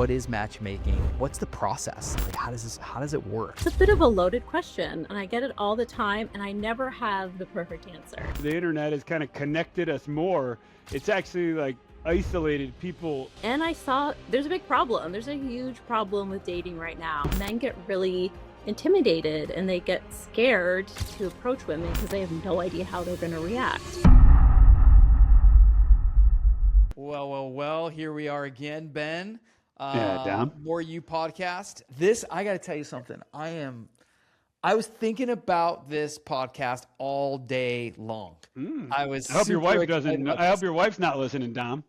what is matchmaking? What's the process? Like, how does it work? It's a bit of a loaded question, and I get it all the time, and I never have the perfect answer. The internet has kind of connected us more. It's actually like isolated people. And I saw there's a big problem. There's a huge problem with dating right now. Men get really intimidated and they get scared to approach women because they have no idea how they're going to react. Well, here we are again, Ben. Dom. More You podcast. This, I got to tell you something. I was thinking about this podcast all day long. I hope your wife doesn't. I hope your wife's not listening, Dom.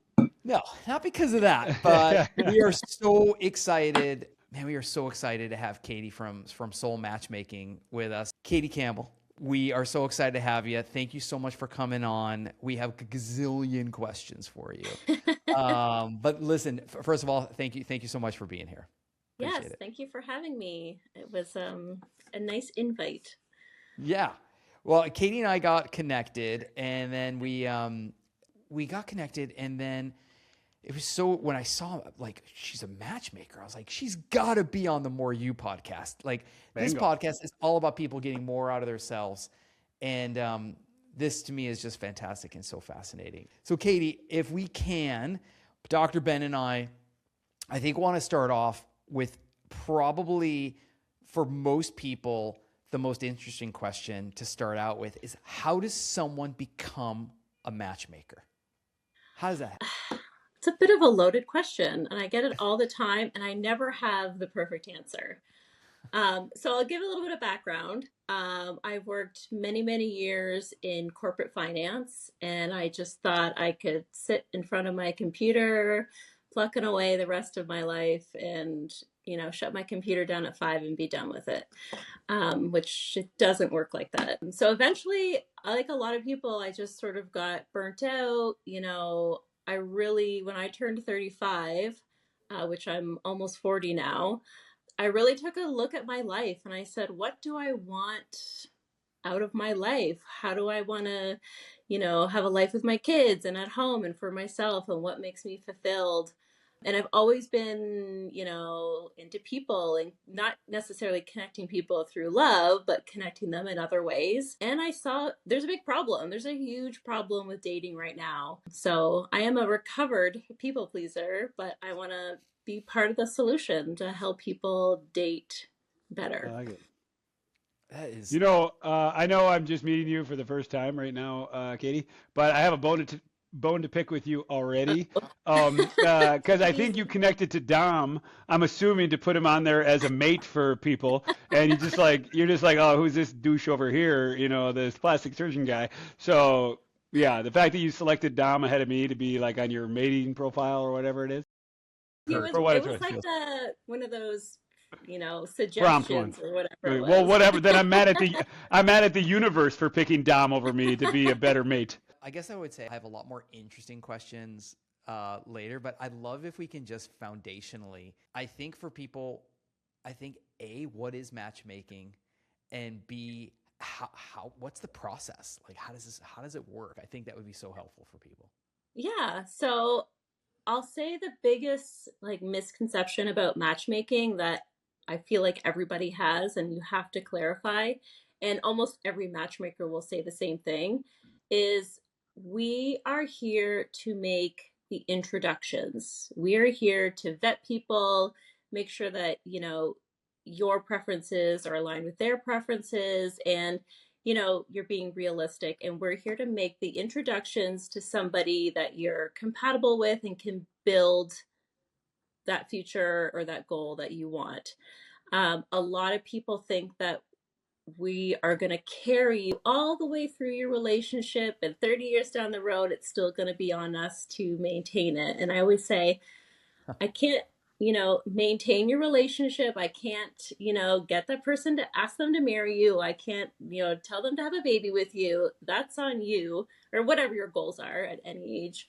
No, not because of that, but we are so excited. Man, we are so excited to have Katie from Soul Matchmaking with us. Katie Campbell, we are so excited to have you. Thank you so much for coming on. We have a gazillion questions for you. But listen, first of all, thank you so much for being here. Appreciate Yes, it. thank you for having me. It was a nice invite. Yeah. Well, Katie and I got connected, and then we got connected, and then it was so, when I saw like she's a matchmaker, I was like, she's got to be on the More You podcast. Like this podcast is all about people getting more out of themselves, and this to me is just fantastic and so fascinating. So Katie, if we can, Dr. Ben and I think want to start off with probably for most people the most interesting question to start out with is, how does someone become a matchmaker? How does that happen? It's a bit of a loaded question, and I get it all the time, and I never have the perfect answer. So I'll give a little bit of background. I've worked many, many years in corporate finance, and I just thought I could sit in front of my computer, plucking away the rest of my life and, shut my computer down at 5 and be done with it, which it doesn't work like that. And so eventually, like a lot of people, I just sort of got burnt out. When I turned 35, which I'm almost 40 now, I really took a look at my life and I said, what do I want out of my life? How do I want to, have a life with my kids and at home and for myself, and what makes me fulfilled? And I've always been, into people, and not necessarily connecting people through love, but connecting them in other ways. And I saw there's a big problem. There's a huge problem with dating right now. So I am a recovered people pleaser, but I want to be part of the solution to help people date better. I like it. That is, I know I'm just meeting you for the first time right now, Katie, but I have a bone to pick with you already, because I think you connected to Dom. I'm assuming to put him on there as a mate for people, and you're just like, oh, who's this douche over here? This plastic surgeon guy. So yeah, the fact that you selected Dom ahead of me to be like on your mating profile or whatever it is. It was like one of those, suggestions or whatever. It was. Well, whatever. Then I'm mad at the universe for picking Dom over me to be a better mate. I guess I would say I have a lot more interesting questions later, but I'd love if we can just foundationally, I think for people, A, what is matchmaking, and B, how what's the process? Like, how does it work? I think that would be so helpful for people. Yeah. So I'll say the biggest misconception about matchmaking that I feel like everybody has, and you have to clarify, and almost every matchmaker will say the same thing, is we are here to make the introductions. We are here to vet people, make sure that, your preferences are aligned with their preferences, and, you're being realistic. And we're here to make the introductions to somebody that you're compatible with and can build that future or that goal that you want. A lot of people think that we are going to carry you all the way through your relationship, and 30 years down the road, it's still going to be on us to maintain it. And I always say, I can't, maintain your relationship. I can't, get that person to ask them to marry you. I can't, tell them to have a baby with you. That's on you, or whatever your goals are at any age.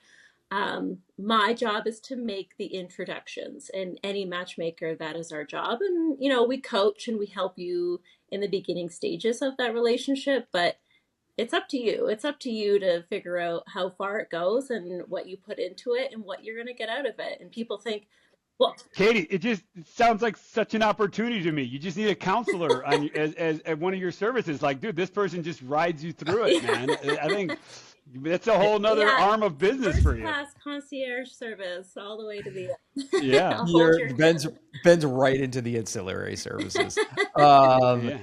My job is to make the introductions, and any matchmaker, that is our job. And, we coach and we help you in the beginning stages of that relationship, but it's up to you. It's up to you to figure out how far it goes and what you put into it and what you're going to get out of it. And people think, Well, Katie, it sounds like such an opportunity to me. You just need a counselor on as at one of your services. Like, dude, this person just rides you through it, man. I think that's a whole nother yeah, arm of business for first you. class concierge service all the way to the end. Yeah, I'll hold You're your Ben's right into the ancillary services. Um, yeah,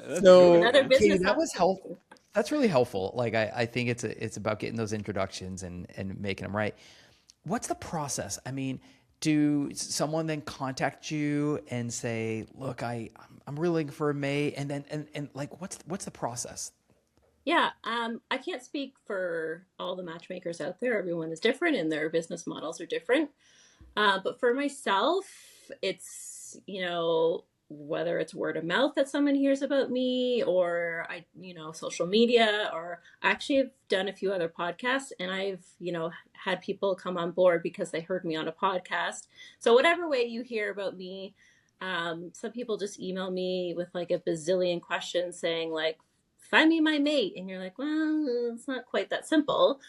that's good. so another Man. Katie, business that was helpful. opportunity. That's really helpful. Like I think it's about getting those introductions and making them right. What's the process? I mean, do someone then contact you and say, "Look, I'm really looking for a mate," and then and like what's the process? Yeah, I can't speak for all the matchmakers out there. Everyone is different and their business models are different. But for myself, it's, whether it's word of mouth that someone hears about me or social media, or I actually have done a few other podcasts and I've, had people come on board because they heard me on a podcast. So whatever way you hear about me, some people just email me with like a bazillion questions saying like, find me my mate. And you're like, well, it's not quite that simple.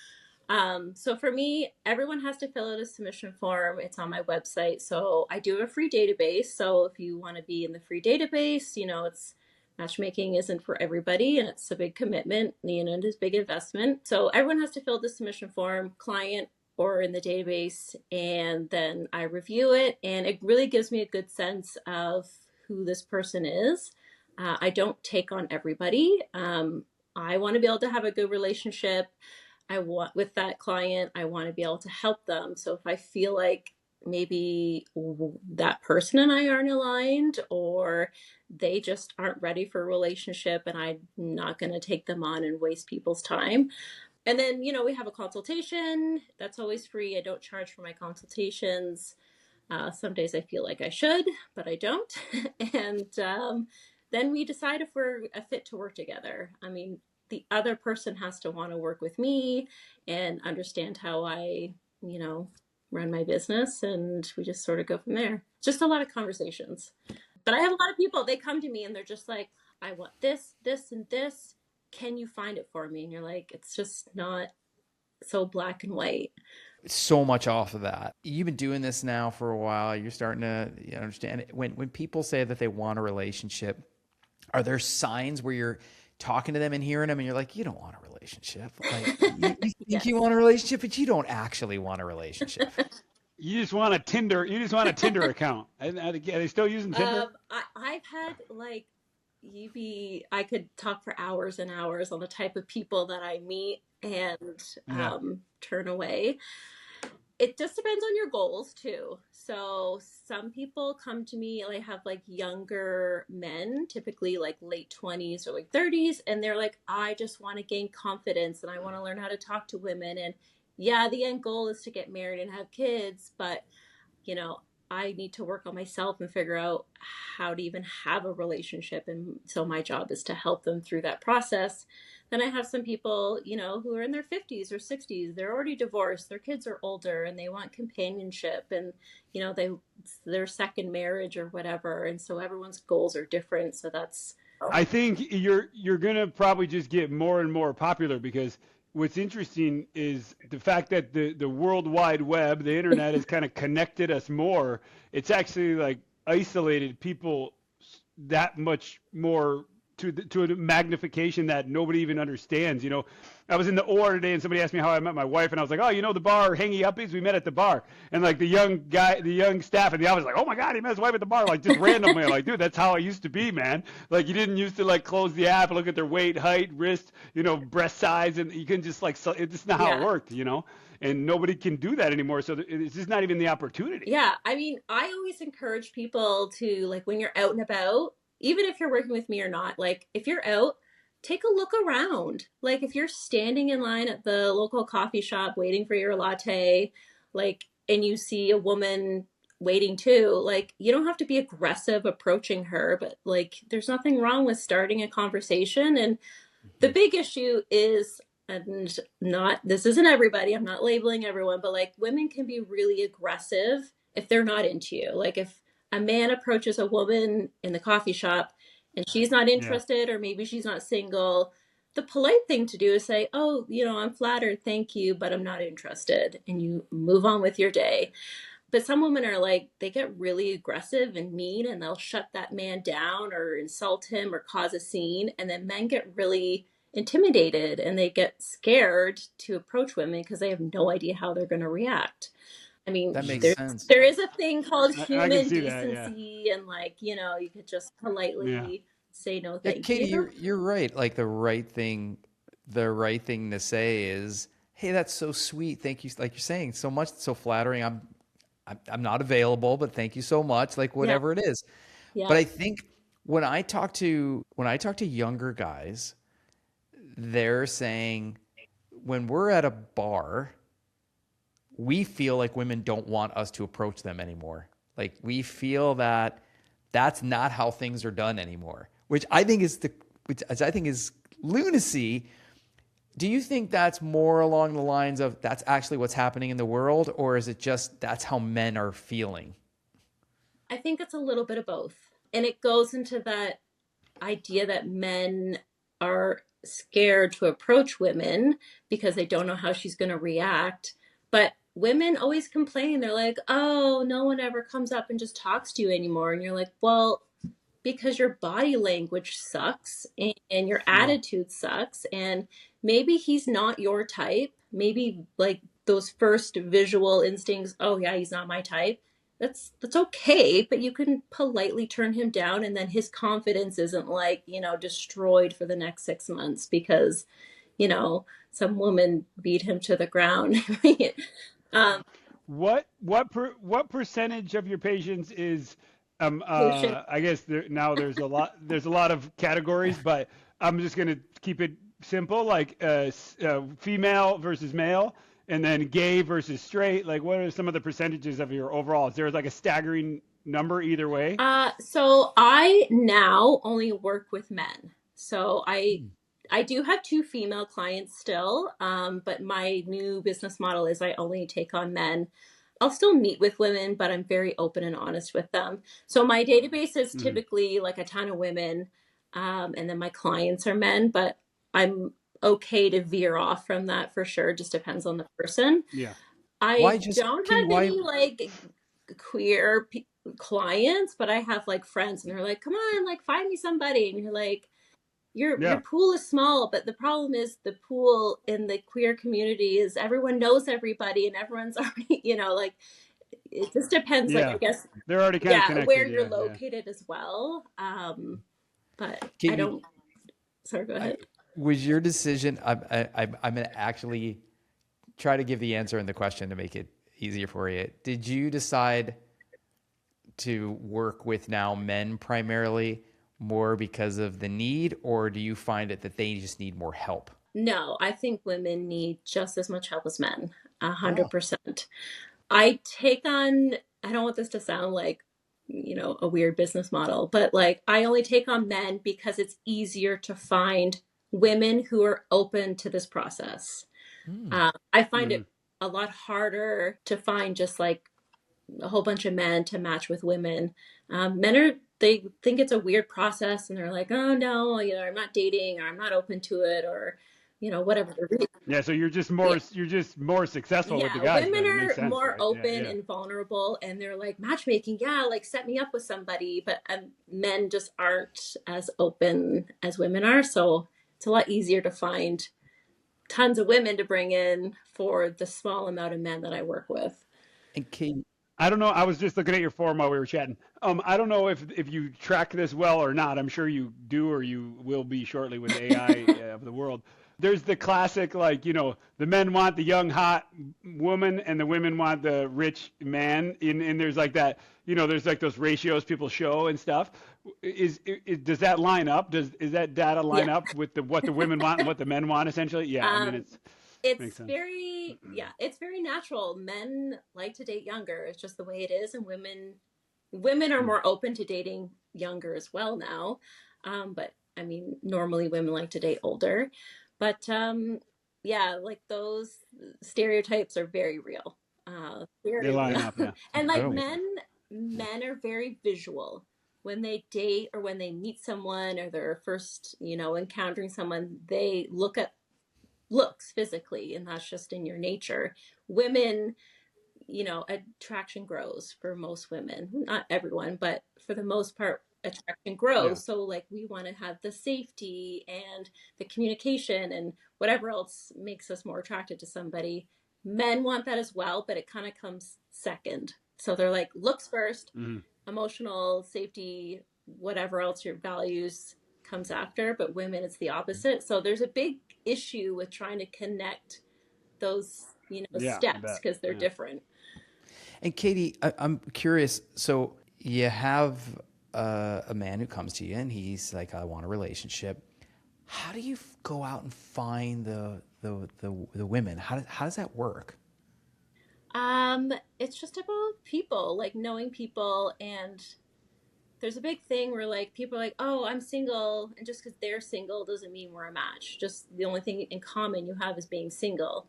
So for me, everyone has to fill out a submission form. It's on my website. So I do have a free database. So if you want to be in the free database, it's matchmaking isn't for everybody and it's a big commitment, it's a big investment. So everyone has to fill the submission form, client or in the database, and then I review it. And it really gives me a good sense of who this person is. I don't take on everybody. I want to be able to have a good relationship. I want with that client, I want to be able to help them. So if I feel like maybe that person and I aren't aligned, or they just aren't ready for a relationship and I'm not going to take them on and waste people's time. And then, we have a consultation that's always free. I don't charge for my consultations. Some days I feel like I should, but I don't. And then we decide if we're a fit to work together. I mean, the other person has to want to work with me and understand how I, run my business. And we just sort of go from there. Just a lot of conversations. But I have a lot of people, they come to me and they're just like, I want this, this, and this. Can you find it for me? And you're like, it's just not so black and white. So much off of that. You've been doing this now for a while. You're starting to understand it. When people say that they want a relationship, are there signs where you're talking to them and hearing them and you're like, you don't want a relationship? Like you think Yes. you want a relationship, but you don't actually want a relationship. You just want a Tinder. You just want a Tinder account. Are they still using Tinder? I've had like I could talk for hours and hours on the type of people that I meet and Yeah. turn away. It just depends on your goals too. So some people come to me, I have like younger men, typically like late 20s or like 30s, and they're like, I just want to gain confidence and I want to learn how to talk to women. And yeah, the end goal is to get married and have kids, but I need to work on myself and figure out how to even have a relationship. And so my job is to help them through that process. Then I have some people, who are in their 50s or 60s. They're already divorced. Their kids are older and they want companionship and, it's their second marriage or whatever. And so everyone's goals are different. So that's. I think you're gonna probably just get more and more popular because what's interesting is the fact that the World Wide Web, the internet, has kind of connected us more. It's actually like isolated people that much more to a magnification that nobody even understands. I was in the OR today and somebody asked me how I met my wife, and I was like, oh, the bar Hangy Uppies, we met at the bar. And like the young staff in the office, like, oh my God, he met his wife at the bar, like just randomly. I'm like, dude, that's how I used to be, man. Like you didn't used to like close the app, look at their weight, height, wrist, breast size, and you can just like, it's not how it worked, and nobody can do that anymore. So it's just not even the opportunity. Yeah. I mean, I always encourage people to like, when you're out and about, even if you're working with me or not, like if you're out, take a look around. Like if you're standing in line at the local coffee shop waiting for your latte, like, and you see a woman waiting too, like you don't have to be aggressive approaching her, but like there's nothing wrong with starting a conversation. And the big issue is, and this isn't everybody, I'm not labeling everyone, but like women can be really aggressive if they're not into you. Like if a man approaches a woman in the coffee shop and she's not interested, or maybe she's not single, the polite thing to do is say, oh, I'm flattered, thank you, but I'm not interested. And you move on with your day. But some women are like, they get really aggressive and mean and they'll shut that man down or insult him or cause a scene. And then men get really intimidated and they get scared to approach women because they have no idea how they're going to react. I mean, That makes Mhm. sense. there is a thing called I can human see that. Yeah. decency, and like, you could just Yeah. politely say no, Yeah, thank Katie, you. you're right. Like the right thing to say is, "Hey, that's so sweet. Thank you." Like you're saying, so much, so flattering. I'm not available, but thank you so much. Like Yeah, whatever it is. But yeah. I think when I talk to younger guys, they're saying when we're at a bar, we feel like women don't want us to approach them anymore. Like we feel that that's not how things are done anymore, which I think is lunacy. Do you think that's more along the lines of that's actually what's happening in the world, or is it just that's how men are feeling? I think it's a little bit of both. And it goes into that idea that men are scared to approach women because they don't know how she's going to react. But women always complain. They're like, oh, no one ever comes up and just talks to you anymore. And you're like, well, because your body language sucks and your Yeah. attitude sucks. And maybe he's not your type. Maybe like those first visual instincts, oh, yeah, he's not my type. That's okay, but you can politely turn him down, and then his confidence isn't like, destroyed for the next 6 months because, some woman beat him to the ground. um, What percentage of your patients is patient. I guess now there's a lot of categories, but I'm just gonna keep it simple, like female versus male, and then gay versus straight. Like, what are some of the percentages of your overall? Is there like a staggering number either way? So I now only work with men. So I do have two female clients still, but my new business model is I only take on men. I'll still meet with women, but I'm very open and honest with them. So my database is Hmm. typically like a ton of women, and then my clients are men, but I'm okay to veer off from that for sure. Just depends on the person. Yeah. Why I just don't Katie? have Why? any like queer clients, but I have like friends, and they're like, "Come on, like find me somebody," and you're like, your Yeah. pool is small, but the problem is the pool in the queer community is everyone knows everybody, and everyone's already, like it just depends. Like I Yeah. guess, They're already kind of yeah, where connected. you're Yeah. Yeah. located as well. But I Katie, don't. Sorry, go I, ahead. was your decision? I'm going to actually try to give the answer in the question to make it easier for you. Did you decide to work with now men primarily more because of the need, or do you find it that they just need more help? No, I think women need just as much help as men. A hundred Oh, percent. I take on, I don't want this to sound like, a weird business model, but like I only take on men because it's easier to find women who are open to this process. hmm. I find Hmm. it a lot harder to find just like a whole bunch of men to match with women. They think it's a weird process and they're like, oh no, I'm not dating or I'm not open to it or, whatever the reason. Yeah. So Yeah. you're just more successful with the Yeah, guys women then. It makes are sense, more right? Yeah. open Yeah. and vulnerable, and they're like matchmaking. Yeah, like set me up with somebody. But men just aren't as open as women are, so it's a lot easier to find tons of women to bring in for the small amount of men that I work with. And Katie, I don't know. I was just looking at your form while we were chatting. I don't know if you track this well or not. I'm sure you do, or you will be shortly with AI of the world. There's the classic, like, the men want the young hot woman, and the women want the rich man. And there's like that. There's like those ratios people show and stuff. Does that line up? Is that data Yeah. line up with what the women want and what the men want essentially? Yeah. I mean, Um, it's makes it's sense. very, yeah, it's very natural. Men like to date younger. It's just the way it is, and women are Hmm. more open to dating younger as well now. But I mean, normally women like to date older. But yeah, like those stereotypes are very real. They Very line real. up. Yeah. And like oh, men are very visual. When they date or when they meet someone or they're first, encountering someone, they look at looks physically, and that's just in your nature. Women, attraction grows for most women, not everyone, but for the most part, attraction Yeah. grows. So like we want to have the safety and the communication and whatever else makes us more attracted to somebody. Men want that as well, but it kind of comes second. So they're like looks first, Mm-hmm. emotional safety, whatever else your values comes after, but women it's the opposite. So there's a big issue with trying to connect those Yeah, I steps bet. because they're Yeah. different. And Katie, I'm curious. So you have a man who comes to you and he's like, I want a relationship. How do you go out and find the women? How does that work? It's just about people, like knowing people, and there's a big thing where like people are like, oh, I'm single, and just because they're single doesn't mean we're a match. Just the only thing in common you have is being single.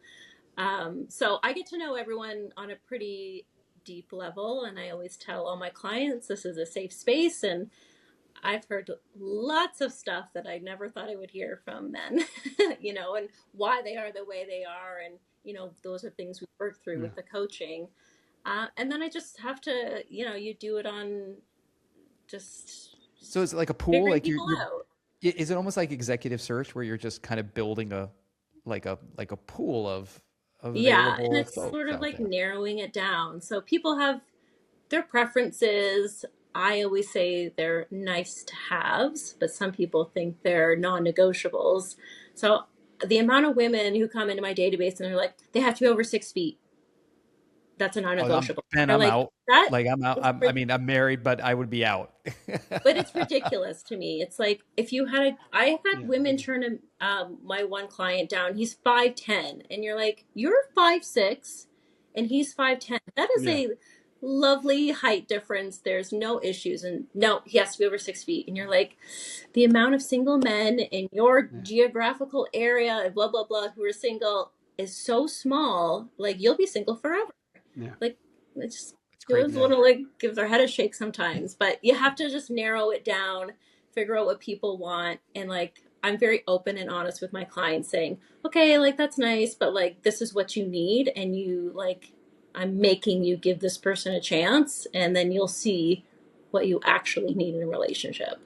So I get to know everyone on a pretty deep level, and I always tell all my clients this is a safe space, and I've heard lots of stuff that I never thought I would hear from men, and why they are the way they are. And, those are things we work through Yeah. with the coaching. And then I just have to, you do it on just So it's like a pool, figuring like people out. is it almost like executive search where you're just kind of building a pool of Yeah. And available it's folks sort of out like there? narrowing it down. So people have their preferences. I always say they're nice to haves, but some people think they're non negotiables. So the amount of women who come into my database and they're like, they have to be over 6 feet. That's a non Oh, negotiable. Ben, They're I'm like, out. that Like I'm out. is I mean, I'm married, but I would be out. but it's ridiculous to me. It's like if you had I had Yeah. women turn my one client down. He's 5'10", and you're like, you're 5'6", and he's 5'10". That is Yeah. a lovely height difference. There's no issues, and no, he has to be over 6 feet. And you're like, the amount of single men in your Yeah. geographical area, and blah blah blah, who are single is so small. Like you'll be single forever. Yeah. Like it's just It's it great was a news. little like gives our head a shake sometimes, but you have to just narrow it down, figure out what people want, and like I'm very open and honest with my clients saying, okay, like that's nice, but like this is what you need, and you like I'm making you give this person a chance, and then you'll see what you actually need in a relationship.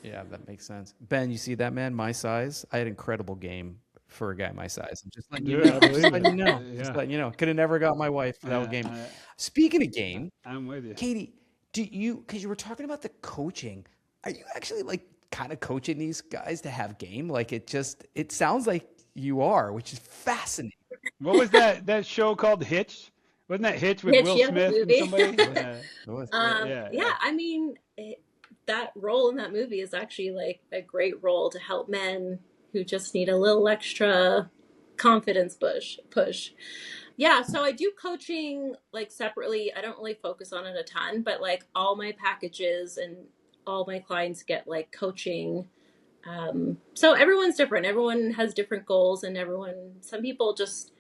Yeah, that makes sense. Ben, you see that man my size? I had incredible game for a guy my size. I'm just letting you Dude, know. I Just believe letting you it. know. Just Yeah. letting you know. Could have never got my wife without Yeah. game. Speaking of game, I'm with you. Katie, because you were talking about the coaching, are you actually like kind of coaching these guys to have game? Like it sounds like you are, which is fascinating. What was that show called? Hitch? Wasn't that Hitch with Hitch, Will yeah, the Smith and movie. somebody? It was. Yeah. It was. Yeah. Yeah, I mean, that role in that movie is actually like a great role to help men who just need a little extra confidence push. Yeah, so I do coaching like separately. I don't really focus on it a ton, but like all my packages and all my clients get like coaching. So everyone's different. Everyone has different goals, and some people just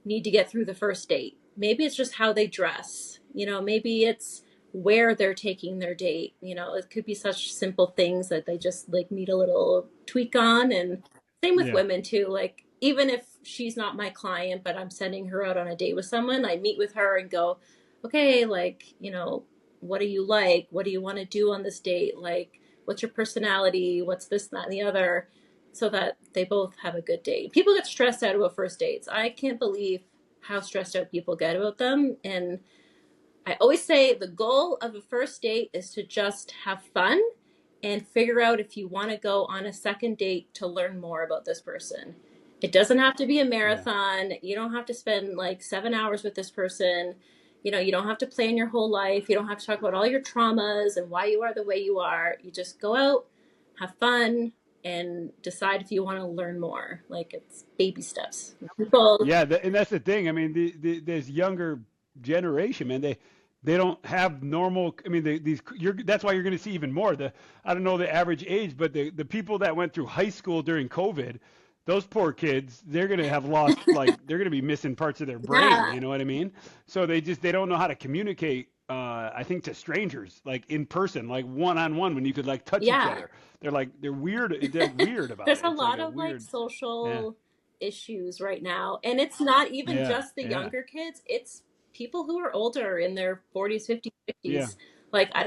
need to get through the first date. Maybe it's just how they dress. Maybe it's where they're taking their date. It could be such simple things that they just like need a little tweak on. And same with Yeah. women too. Like even if she's not my client, but I'm sending her out on a date with someone, I meet with her and go, okay, like, what do you like? What do you want to do on this date? Like, what's your personality? What's this, that, and the other? So that they both have a good date. People get stressed out about first dates. I can't believe how stressed out people get about them. And I always say the goal of a first date is to just have fun and figure out if you want to go on a second date to learn more about this person. It doesn't have to be a marathon. You don't have to spend like 7 hours with this person. You don't have to plan your whole life. You don't have to talk about all your traumas and why you are the way you are. You just go out, have fun, and decide if you want to learn more. Like it's baby steps. People, Yeah, and that's the thing. I mean, this younger generation, man, they don't have normal. I mean, that's why you're going to see even more. I don't know the average age, but the people that went through high school during COVID, those poor kids, they're going to have lost they're going to be missing parts of their brain. yeah, You know what I mean? So they don't know how to communicate. I think to strangers, like in person, like one on one, when you could like touch each yeah. other. They're weird. They're weird about There's it. a It's like lot a of like weird. Yeah. social issues right now, and it's not even Yeah. just the Yeah. younger kids. It's people who are older in their 40s, 50s, Yeah. 60s. Like, I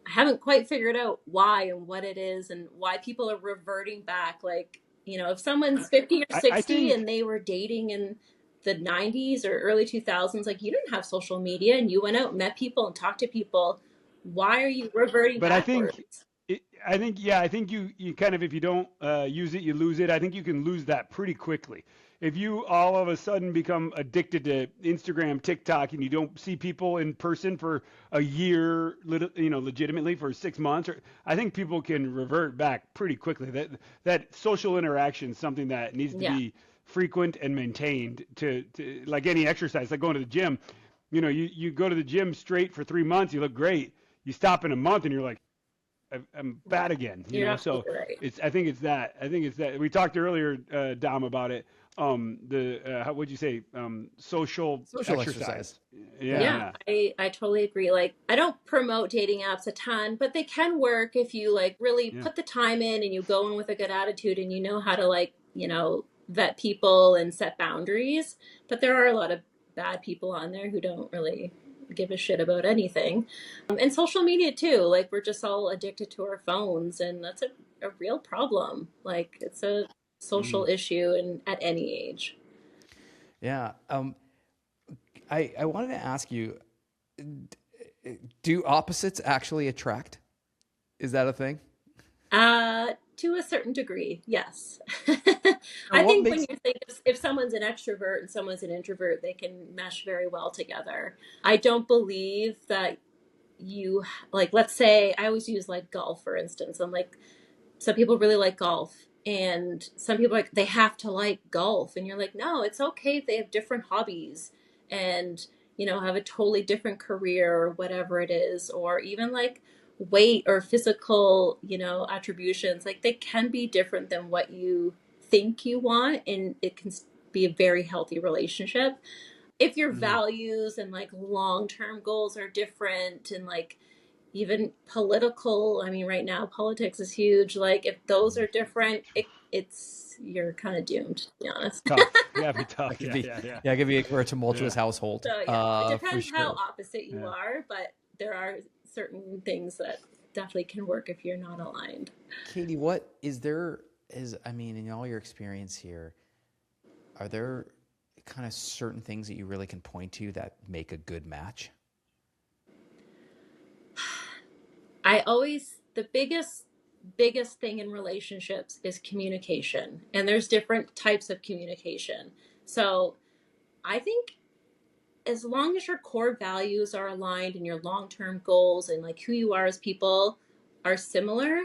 haven't quite figured out why and what it is and why people are reverting back. Like, if someone's 50 or I 60 think, and they were dating in the 90s or early 2000s, like, you didn't have social media and you went out and met people and talked to people. Why are you reverting but I backwards? think yeah, I think you kind of, if you don't use it, you lose it. I think you can lose that pretty quickly. If you all of a sudden become addicted to Instagram, TikTok, and you don't see people in person for a year, legitimately for 6 months, or I think people can revert back pretty quickly. That social interaction is something that needs to Yeah. be frequent and maintained to like any exercise, like going to the gym. You go to the gym straight for 3 months, you look great. You stop in a month and you're like, I'm bad again, You're So absolutely right. I think it's that. I think it's that. We talked earlier, Dom, about it. How would you say, social Social exercise. exercise. Yeah, Yeah. Yeah, yeah, I totally agree. Like, I don't promote dating apps a ton, but they can work if you like really yeah. put the time in and you go in with a good attitude and you know how to, like, vet people and set boundaries. But there are a lot of bad people on there who don't really give a shit about anything. And social media too. Like, we're just all addicted to our phones, and that's a real problem. Like, it's a social Mhm. issue and at any age. Yeah. I wanted to ask you, do opposites actually attract? Is that a thing? To a certain degree, yes. So I what think when makes you think if someone's an extrovert and someone's an introvert, they can mesh very well together. I don't believe that you, like, let's say, I always use like golf, for instance. I'm like, some people really like golf, and some people like they have to like golf, and you're like, no, it's okay if they have different hobbies and have a totally different career or whatever it is, or even like weight or physical attributions. Like, they can be different than what you think you want, and it can be a very healthy relationship if your Mhm. values and like long-term goals are different, and like even political, I mean, right now politics is huge. Like, if those are different, it's you're kind of doomed, to be honest. Tough. Yeah, be tough. that could Yeah, be, yeah, yeah, yeah, it could be for a tumultuous yeah, household, So yeah, it for depends how sure. opposite you yeah. are, but there are certain things that definitely can work if you're not aligned. Katie, I mean, in all your experience here, are there kind of certain things that you really can point to that make a good match? The biggest thing in relationships is communication, and there's different types of communication. So I think as long as your core values are aligned and your long-term goals and like who you are as people are similar,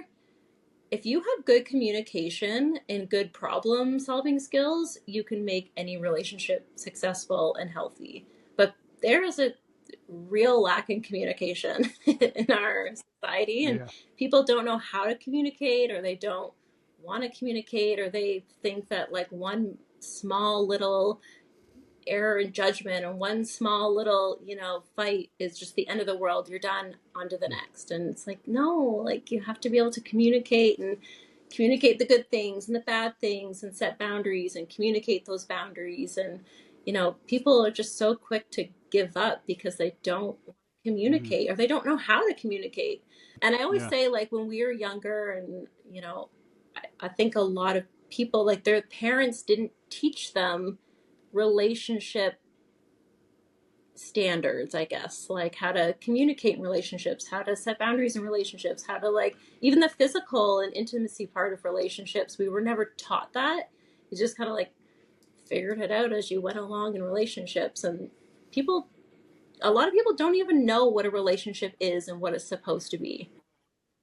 if you have good communication and good problem solving skills, you can make any relationship successful and healthy. But there is a real lack in communication in our society, and Yeah. people don't know how to communicate, or they don't want to communicate, or they think that like one small little error in judgment and one small little fight is just the end of the world. You're done, on to the next. And it's like, no, like, you have to be able to communicate, and communicate the good things and the bad things, and set boundaries and communicate those boundaries. And people are just so quick to give up because they don't Mhm. communicate, or they don't know how to communicate. And I always Yeah. say, like, when we were younger, and I think a lot of people, like, their parents didn't teach them relationship standards, I guess, like how to communicate in relationships, how to set boundaries in relationships, how to, like, even the physical and intimacy part of relationships. We were never taught that. You just kind of like figured it out as you went along in relationships. And people, a lot of people don't even know what a relationship is and what it's supposed to be.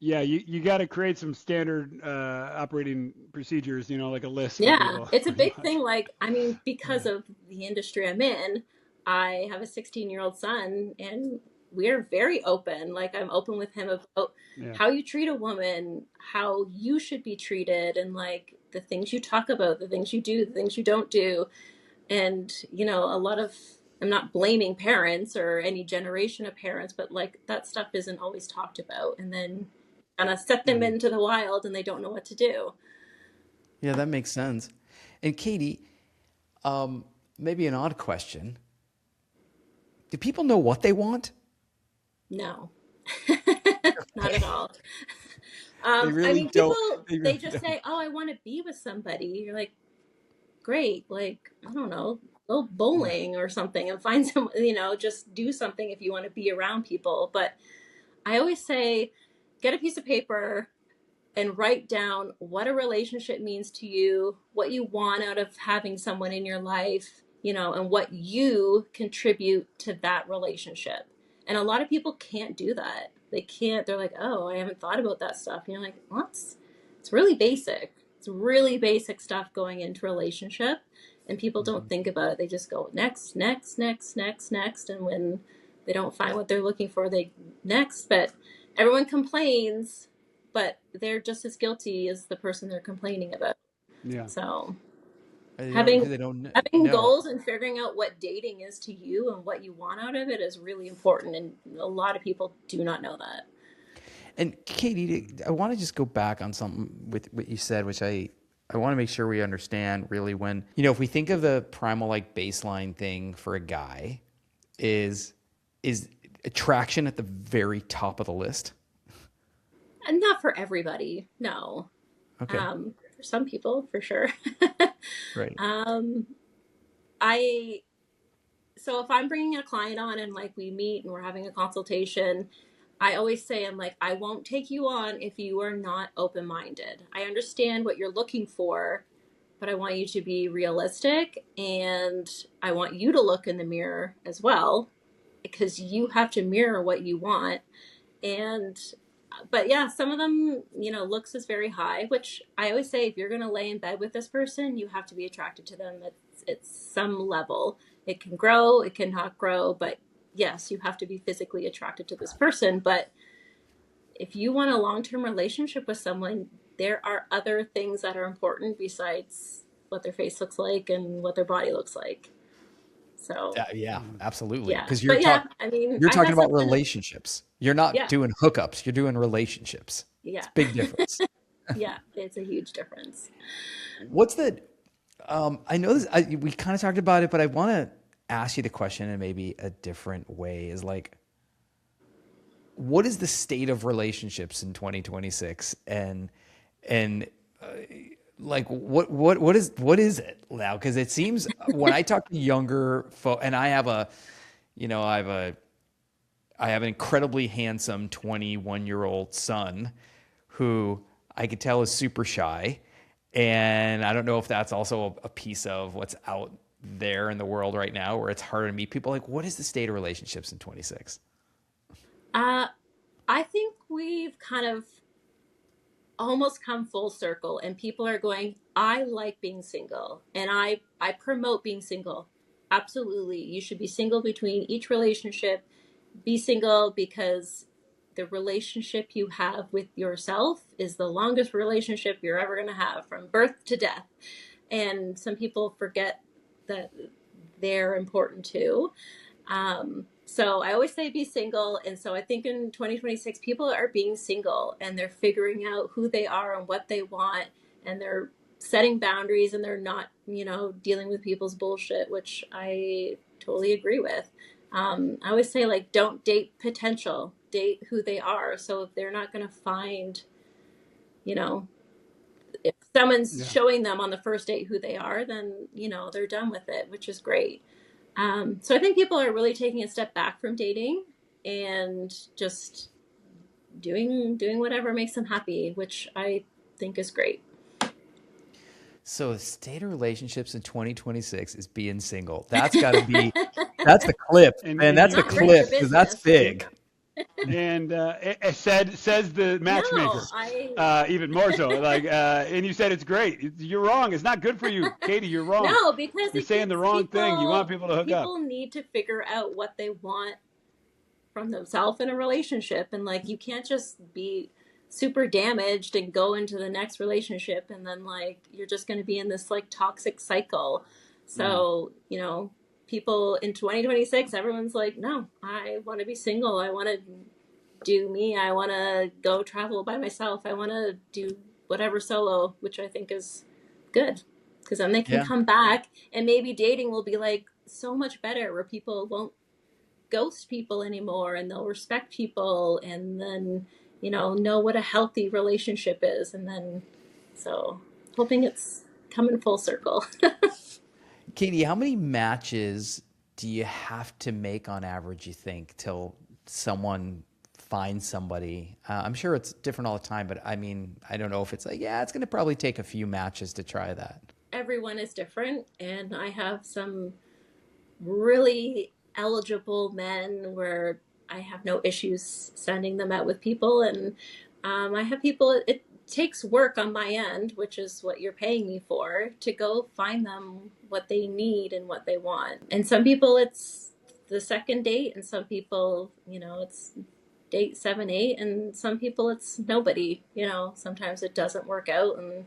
Yeah, you got to create some standard operating procedures, like a list for Yeah, people, it's a pretty big much. thing. Like, I mean, because Yeah. of the industry I'm in, I have a 16-year-old son, and we're very open. Like, I'm open with him about Yeah. how you treat a woman, how you should be treated, and like the things you talk about, the things you do, the things you don't do. And, a lot of, I'm not blaming parents or any generation of parents, but like that stuff isn't always talked about. And then kind of set them Mhm. into the wild and they don't know what to do. Yeah, that makes sense. And Katie, maybe an odd question. do people know what they want? No, not at all. They I really mean, don't. people, They they really just don't. say, oh, I want to be with somebody. You're like, great. Like, I don't know, go bowling or something and find some, just do something if you want to be around people. But I always say, get a piece of paper and write down what a relationship means to you, what you want out of having someone in your life, and what you contribute to that relationship. And a lot of people can't do that. They can't, they're like, oh, I haven't thought about that stuff. And you're like, well, it's really basic. It's really basic stuff going into a relationship. And people don't Mhm. think about it. They just go next, next, next, next, next. And when they don't find what they're looking for, they next. But everyone complains, but they're just as guilty as the person they're complaining about. Yeah. So They don't having because they don't having know. goals and figuring out what dating is to you and what you want out of it is really important, and a lot of people do not know that. And Katie, I want to just go back on something with what you said, which I want to make sure we understand really when, if we think of the primal like baseline thing for a guy is attraction at the very top of the list. And not for everybody, no. Okay. For some people, for sure. Right. um, I so if I'm bringing a client on and like we meet and we're having a consultation, I always say, I'm like, I won't take you on if you are not open-minded. I understand what you're looking for, but I want you to be realistic, and I want you to look in the mirror as well, because you have to mirror what you want. And but yeah, some of them, looks is very high, which I always say, if you're going to lay in bed with this person, you have to be attracted to them. It's some level. It can grow, it cannot grow, but yes, you have to be physically attracted to this person. But if you want a long-term relationship with someone, there are other things that are important besides what their face looks like and what their body looks like. So Yeah, absolutely. yeah, Because but yeah, I mean, you're I talking had about someone. relationships. You're not Yeah, doing hookups. You're doing relationships. It's yeah, a big difference. yeah, it's a huge difference. What's the I know this. We kind of talked about it, but I want to ask you the question in maybe a different way. Is like, what is the state of relationships in 2026? And like, what is it now? Because it seems when I talk to younger folk, and I have an incredibly handsome 21-year-old son who I could tell is super shy. And I don't know if that's also a piece of what's out there in the world right now where it's harder to meet people. Like, what is the state of relationships in 26? Uh, I think we've kind of almost come full circle, and people are going, I like being single, and I promote being single. Absolutely. You should be single between each relationship. Be single because the relationship you have with yourself is the longest relationship you're ever going to have from birth to death. And some people forget that they're important too. So I always say be single. And so I think in 2026, people are being single and they're figuring out who they are and what they want. And they're setting boundaries, and they're not, dealing with people's bullshit, which I totally agree with. I always say, like, don't date potential, date who they are. So if they're not going to find, you know, if someone's Yeah. showing them on the first date who they are, then, they're done with it, which is great. So I think people are really taking a step back from dating and just doing whatever makes them happy, which I think is great. So the state of relationships in 2026 is being single. That's the clip, And man. and That's you the Not great for clip because that's business. and, big. it says the No, matchmaker, I even more so. Like, and you said it's great. You're wrong. It's not good for you, Katie. You're wrong. no, because You're it saying the gives wrong thing. You want people people to hook up. people need to figure out what they want from themselves in a relationship, and like you can't just be super damaged and go into the next relationship, and then like you're just going to be in this like toxic cycle. Mm. So people in 2026, everyone's like, no, I want to be single, I want to do me, I want to go travel by myself, I want to do whatever solo, which I think is good, because then they can Yeah. come back and maybe dating will be like so much better, where people won't ghost people anymore, and they'll respect people, and then, know what a healthy relationship is. And then, so hoping it's coming full circle. Katie, how many matches do you have to make on average, you think, till someone finds somebody? I'm sure it's different all the time, but I mean, I don't know if it's like, yeah, it's going to probably take a few matches to try that. Everyone is different, and I have some really eligible men where I have no issues sending them out with people. And I have people, it takes work on my end, which is what you're paying me for, to go find them what they need and what they want. And some people it's the second date, and some people, it's date 7, 8, and some people it's nobody. Sometimes it doesn't work out. And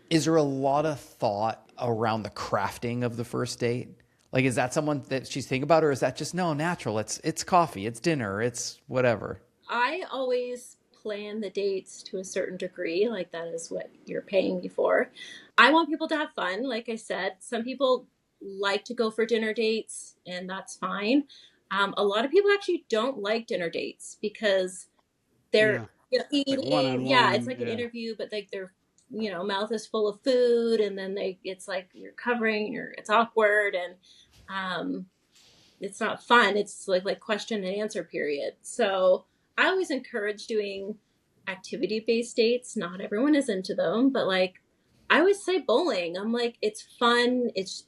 is there a lot of thought around the crafting of the first date? Like, is that someone that she's thinking about, or is that just natural? It's coffee, it's dinner, it's whatever. I always plan the dates to a certain degree. Like, that is what you're paying me for. I want people to have fun. Like I said, some people like to go for dinner dates, and that's fine. A lot of people actually don't like dinner dates because they're eating. Like one-on-one, yeah, it's like an interview, but like their mouth is full of food, and then it's like you're covering, it's awkward, and it's not fun. It's like question and answer period. So I always encourage doing activity-based dates. Not everyone is into them, but like I always say bowling. I'm like, it's fun. It's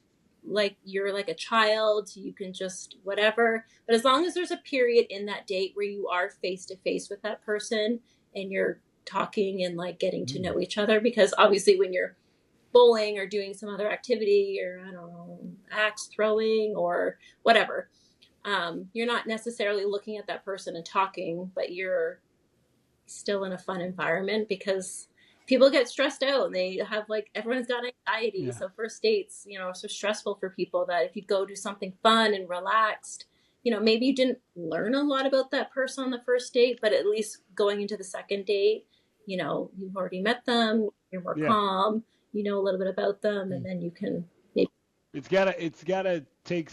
like you're like a child. You can just whatever. But as long as there's a period in that date where you are face to face with that person and you're talking and like getting to know each other, because obviously when you're bowling or doing some other activity, or I don't know, axe throwing or whatever, you're not necessarily looking at that person and talking, but you're still in a fun environment, because people get stressed out and they have like, everyone's got anxiety. Yeah. So first dates, are so stressful for people that if you go do something fun and relaxed, maybe you didn't learn a lot about that person on the first date, but at least going into the second date, you've already met them, you're more calm, a little bit about them, and then you can maybe. It's gotta take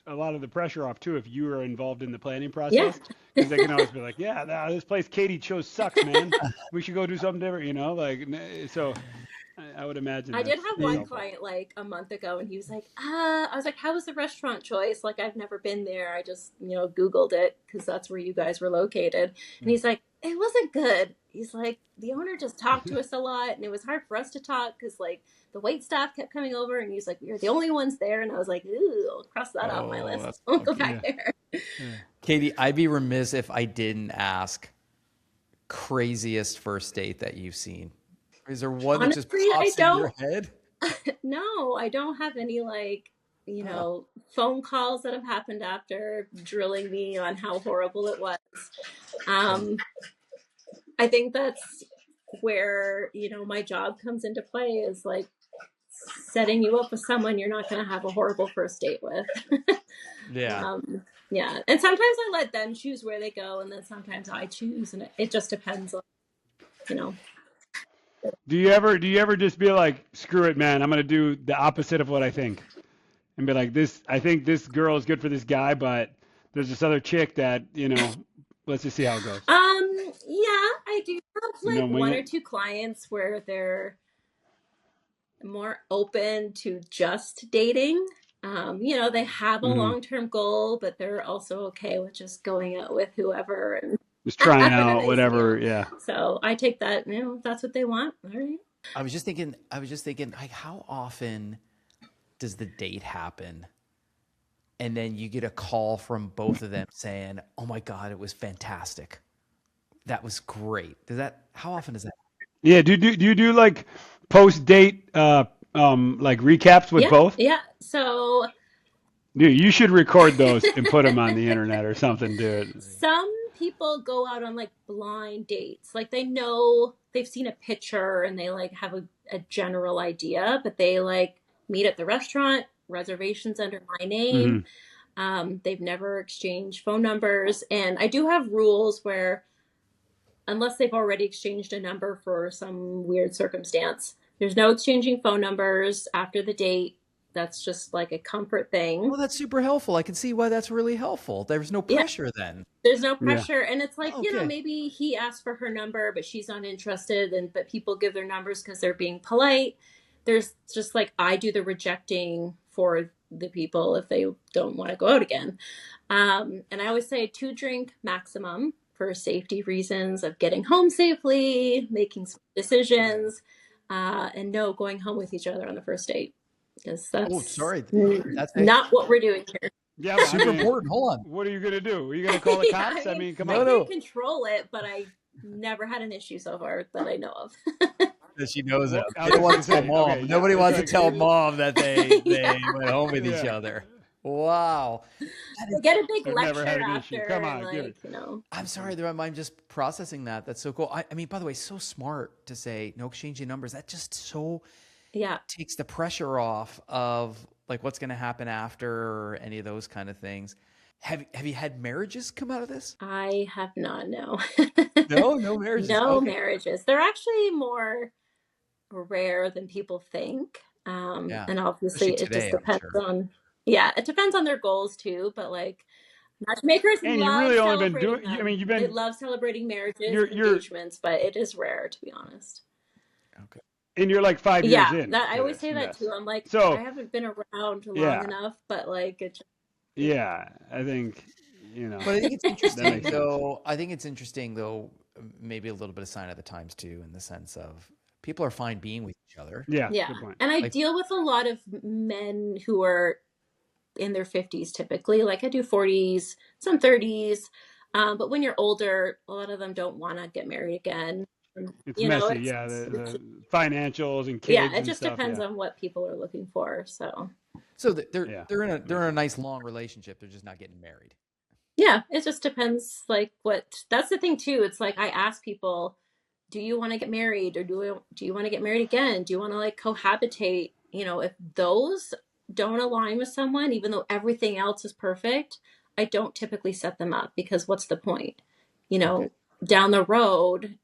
a lot of the pressure off too if you are involved in the planning process, because they can always be like, yeah, this place Katie chose sucks, man. We should go do something different, So I would imagine. I did have one client like a month ago, and he was like, I was like, how was the restaurant choice? Like, I've never been there. I just, Googled it because that's where you guys were located. And he's like, it wasn't good. He's like, the owner just talked to us a lot, and it was hard for us to talk because like the wait staff kept coming over, and he's like, we were the only ones there. And I was like, ooh, I'll cross that off my list. I'll go back there. Katie, I'd be remiss if I didn't ask, craziest first date that you've seen. Is there one that just pops in your head? No, I don't have any like, phone calls that have happened after drilling me on how horrible it was. I think that's where, my job comes into play, is like setting you up with someone you're not going to have a horrible first date with. Yeah. Yeah. And sometimes I let them choose where they go, and then sometimes I choose, and it just depends on, Do you ever just be like, screw it, man, I'm going to do the opposite of what I think, and be like, I think this girl is good for this guy, but there's this other chick that, let's just see how it goes. Yeah, I do have like one or two clients where they're more open to just dating. They have a long-term goal, but they're also okay with just going out with whoever and just trying out whatever. Yeah. So I take that, if that's what they want. All right. I was just thinking, like, how often does the date happen? And then you get a call from both of them saying, oh my God, it was fantastic. That was great. How often is that? Yeah. Do you do like post-date, like recaps with both? Yeah. So dude, you should record those and put them on the internet or something, dude. Some people go out on like blind dates. Like they know, they've seen a picture and they like have a general idea, but they like meet at the restaurant, reservations under my name. They've never exchanged phone numbers. And I do have rules where unless they've already exchanged a number for some weird circumstance, there's no exchanging phone numbers after the date. that's just like a comfort thing. Well, that's super helpful. I can see why that's really helpful. There's no Yeah, pressure then. there's no Yeah. pressure, and it's like, Oh, you know, okay. maybe he asked for her number but she's not interested, and but people give their numbers because they're being polite. There's just like, I do the rejecting for the people if they don't want to go out again. And I always say 2 drink maximum for safety reasons of getting home safely, making some decisions, and no going home with each other on the first date, because Oh, that's sorry. That's not what we're doing here. Yeah, but I super mean, important. Hold on. what are you gonna do? Are you gonna call the Yeah, cops? I mean, come I on. can't control it, but I never had an issue so far that I know of. That she knows Well, it. I They don't was want to gonna tell say, mom. okay, yeah, Nobody it's wants to like- tell mom that they Yeah. went home with each Yeah. other. Wow. I get a big I've never had lecture an issue. after, Come on, and give like, it. you know. I'm sorry, I'm just processing that. That's so cool. I mean, by the way, so smart to say no exchanging numbers. That just so Yeah. takes the pressure off of like what's going to happen after or any of those kind of things. Have you had marriages come out of this? I have not, no. No marriages. No Okay. marriages. They're actually more rare than people think. Yeah. And obviously Especially it just today, I'm depends sure. on, yeah, it depends on their goals too. But like, matchmakers And you love really only been celebrating doing. I them. mean, you've They been. love celebrating marriages You're and engagements, but it is rare, to be honest. Okay. and you're like 5 years Yeah, in. that I to always this say that mess. too. I'm like, I So haven't been around long yeah, enough, but like, it just, yeah. I think But I think it's that interesting makes sense. though. I think it's interesting though, maybe a little bit of sign of the times too, in the sense of people are fine being with each other. Yeah, yeah. good point. And I Like, deal with a lot of men who are in their 50s typically. Like, I do 40s, some 30s. But when you're older, a lot of them don't want to get married again. It's You know, messy. Yeah, the financials and yeah, kids it and just stuff. depends Yeah, on what people are looking for. So so yeah. they're in a nice long relationship. They're just not getting married. yeah, it just depends. Like, what, that's the thing too. It's like, I ask people, do you want to get married, or do you want to get married again? Do you want to like cohabitate? You know, if those don't align with someone, even though everything else is perfect, I don't typically set them up, because what's the point? You Okay. know, down the road,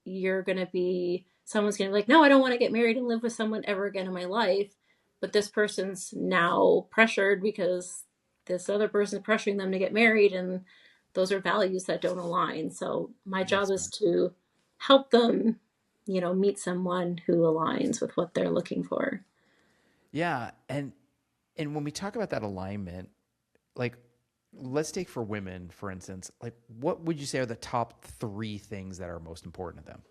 someone's going to be like, no, I don't want to get married and live with someone ever again in my life. But this person's now pressured because this other person is pressuring them to get married, and those are values that don't align. So my job Makes is sense. to help them, you know, meet someone who aligns with what they're looking for. Yeah, and when we talk about that alignment, like let's take for women, for instance, like what would you say are the top 3 things that are most important to them?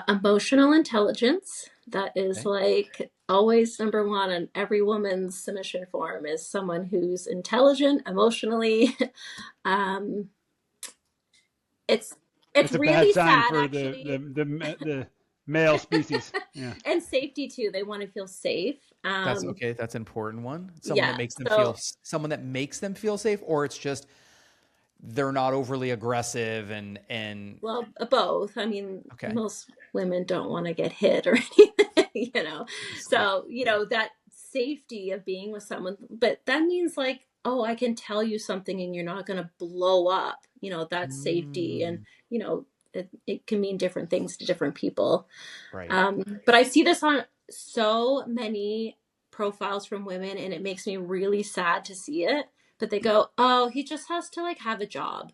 Emotional intelligence, that is Okay. like always number one on every woman's submission form, is someone who's intelligent emotionally. um, it's That's a bad really sign sad, for actually. the male species. Yeah, And safety too. They want to feel safe. That's okay. That's an important one. Yeah. So Someone that makes them feel safe, or it's just they're not overly aggressive and well, both. I mean, okay. most women don't want to get hit or anything, you know. So, you know, that safety of being with someone, but that means like, oh, I can tell you something and you're not going to blow up. You know, that's safety. And, Mm, you know, it can mean different things to different people. right. But I see this on so many profiles from women, and it makes me really sad to see it. But they go, oh, he just has to like have a job.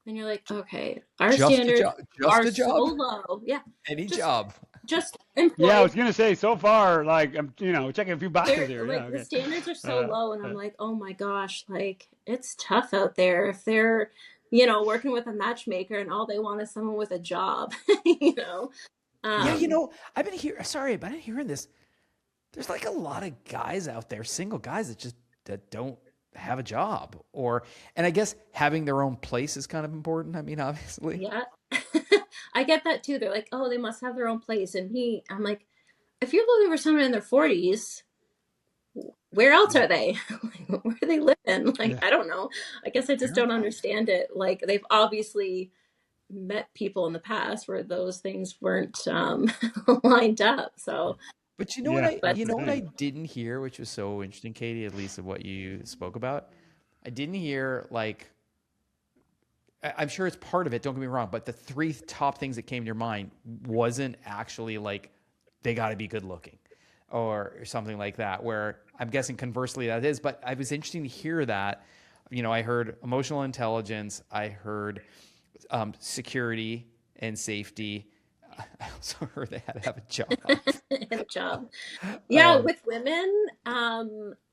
And you're like, okay, our Just a standards job. Just are a so job. low. Yeah, Any just job. just yeah. I employed. was gonna say so far, like I'm, checking a few boxes They're here. like, Yeah, the okay. standards are so low, and I'm Uh, like, oh my gosh, like it's tough out there if they're, you know, working with a matchmaker and all they want is someone with a job, you know. Yeah, yeah. I've been here. Sorry, but I've been hearing this. There's like a lot of guys out there, single guys that don't have a job, and I guess having their own place is kind of important. I mean, obviously. Yeah. I get that too. They're like, oh, they must have their own place. And I'm like, if you're looking for someone in their 40s, where else are they? Like, where are they living? Like, Yeah. I don't know. I guess I just Fair don't enough. understand it. Like, they've obviously met people in the past where those things weren't lined up. So, But Yeah, that's but the I thing. didn't hear, which was so interesting, Katie, at least of what you spoke about. I didn't hear like I'm sure it's part of it, don't get me wrong, but the 3 top things that came to your mind wasn't actually like they got to be good looking. or something like that, where I'm guessing conversely that is. But I was interesting to hear that. I heard emotional intelligence, I heard security and safety. I also heard they had to have a job. And a job. Yeah, Um, with women,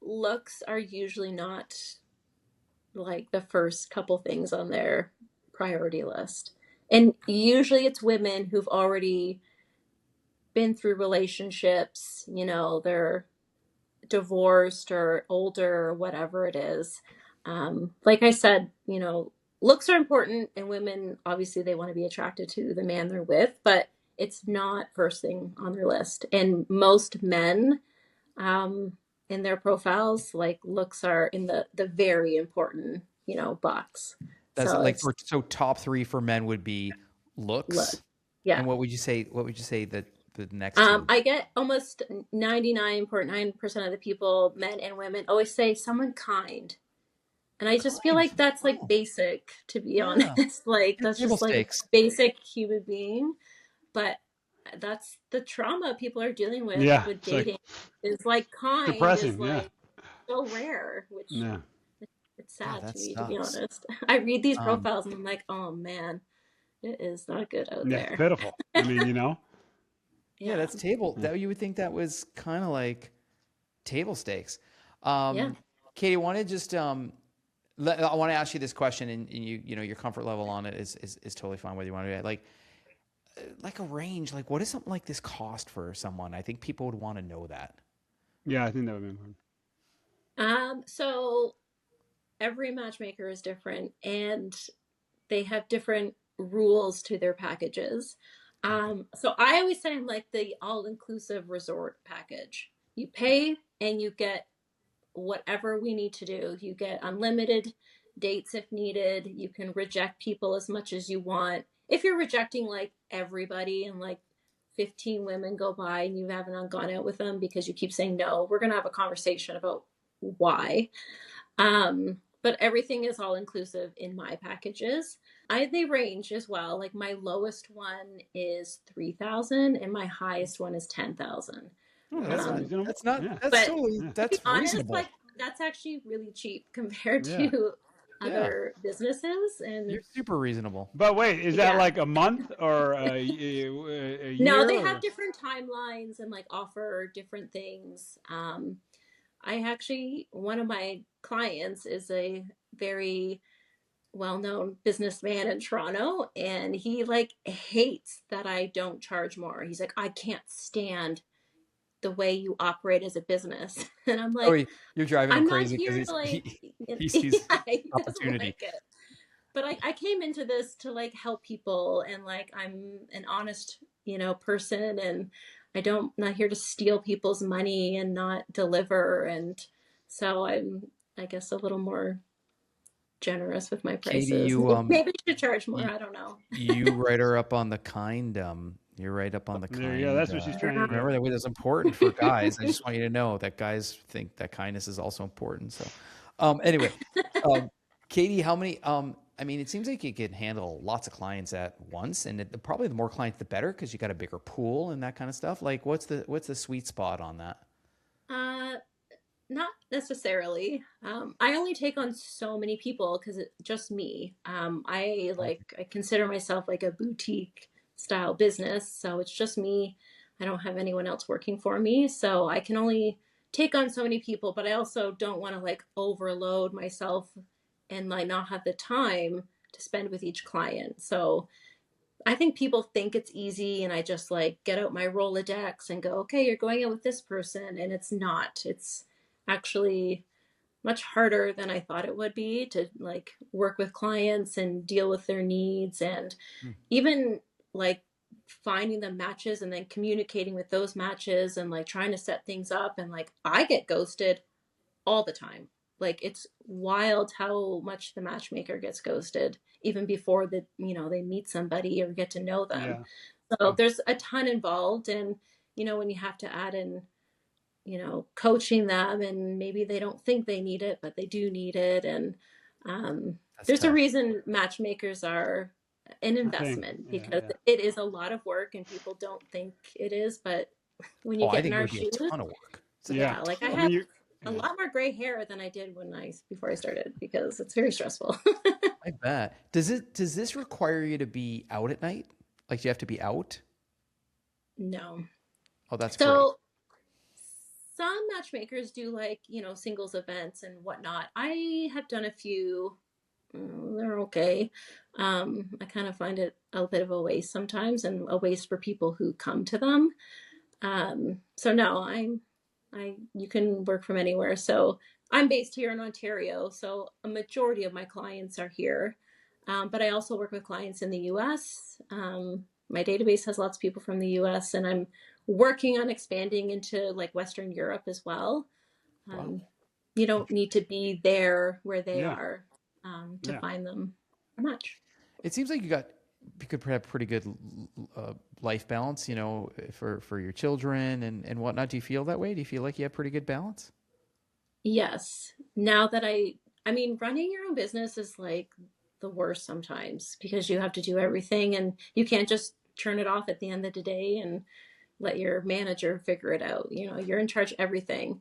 looks are usually not like the first couple things on their priority list. And usually it's women who've already been through relationships, they're divorced or older or whatever it is. Like I said, looks are important, and women obviously they want to be attracted to the man they're with, but it's not first thing on their list. And most men, um, in their profiles, like looks are in the very important, box. that's So like it's so top three for men would be look, looks. yeah. And what would you say? What would you say that the next two? I get almost 99.9% of the people, men and women, always say someone kind. And I just feel Kind. like that's like Oh, basic, to be yeah. honest. Like Your that's table just like a stakes. basic human being. But that's the trauma people are dealing Yeah, with it's like dating. Is like kind is depressing. Yeah, like so rare, which yeah, it's God, sad that to me, to be sucks. honest. I read these Um, profiles and I'm like, oh man, it is not good out yeah. It's there. pitiful. I mean, yeah, Yeah. that's table. yeah. That you would think that was kind of like table stakes. Yeah. Katie, I want to just I want to ask you this question, and your comfort level on it is totally fine whether you want to do it. Like a range, like what does something like this cost for someone? I think people would want to know that. Yeah, I think that would be important. So every matchmaker is different and they have different rules to their packages. Okay. So I always say I'm like the all-inclusive resort package. You pay and you get whatever we need to do. You get unlimited dates if needed. You can reject people as much as you want. If you're rejecting like everybody and like 15 women go by and you haven't gone out with them because you keep saying no, we're going to have a conversation about why. But everything is all inclusive in my packages. They range as well. Like my lowest one is 3,000 and my highest one is 10,000. Oh, Oh, that's Um, reasonable. that's not Yeah, that's but totally yeah, to be that's honest, reasonable. like that's actually really cheap compared yeah, to Yeah, other businesses. you're And super reasonable. but wait, is that yeah, like a month or a no, year? they Or... have different timelines and like offer different things. I actually, one of my clients is a very well-known businessman in Toronto, and he like hates that I don't charge more. He's like, I can't stand the way you operate as a business. And I'm Oh, like, you're driving him I'm not crazy because here to like, he sees yeah, he doesn't opportunity. like it. But I came into this to like help people, and like I'm an honest, person, and not here to steal people's money and not deliver. And so I guess a little more generous with my Katie, prices. Maybe I should charge more. you I don't know. you write her up on the kind. You're right up on the There you go. kind. That's what she's trying to do. Remember that was important for guys. I just want you to know that guys think that kindness is also important. So, anyway, um, Katie, how many? I mean, it seems like you can handle lots of clients at once, and probably the more clients, the better, because you got a bigger pool and that kind of stuff. Like, what's the sweet spot on that? Uh, Not necessarily. I only take on so many people because it's just me. I consider myself like a boutique style business, so it's just me. I don't have anyone else working for me, so I can only take on so many people, but I also don't want to like overload myself and like not have the time to spend with each client. So I think people think it's easy and I just like get out my Rolodex and go, okay, you're going out with this person. And it's not. It's actually much harder than I thought it would be to like work with clients and deal with their needs and Hmm. even like finding the matches and then communicating with those matches and like trying to set things up. And like I get ghosted all the time. Like it's wild how much the matchmaker gets ghosted even before they meet somebody or get to know them. Yeah. So there's a ton involved, and when you have to add in coaching them, and maybe they don't think they need it, but they do need it. And That's there's a tough. reason matchmakers are an A thing. investment Yeah, because yeah. it is a lot of work and people don't think it is, but when you Oh, I get in think it our would be a shoes. ton of work. It's a Yeah. Yeah, like I I have mean, you. a Yeah. lot more gray hair than I did before I started because it's very stressful. I bet. Does this require you to be out at night? Like, do you have to be out? No. Oh, that's great. So some matchmakers do like, singles events and whatnot. I have done a few. They're okay. I kind of find it a bit of a waste sometimes and a waste for people who come to them. So no, you can work from anywhere. So I'm based here in Ontario, so a majority of my clients are here. But I also work with clients in the US. My database has lots of people from the US, and I'm working on expanding into like Western Europe as well. Wow. Um, you don't need to be there where they Yeah. are to Yeah. find them much. It seems like you could have pretty good life balance, for your children and whatnot. Do you feel that way? Do you feel like you have pretty good balance? Yes. Now that I mean, running your own business is like the worst sometimes because you have to do everything and you can't just turn it off at the end of the day and let your manager figure it out. You're in charge of everything.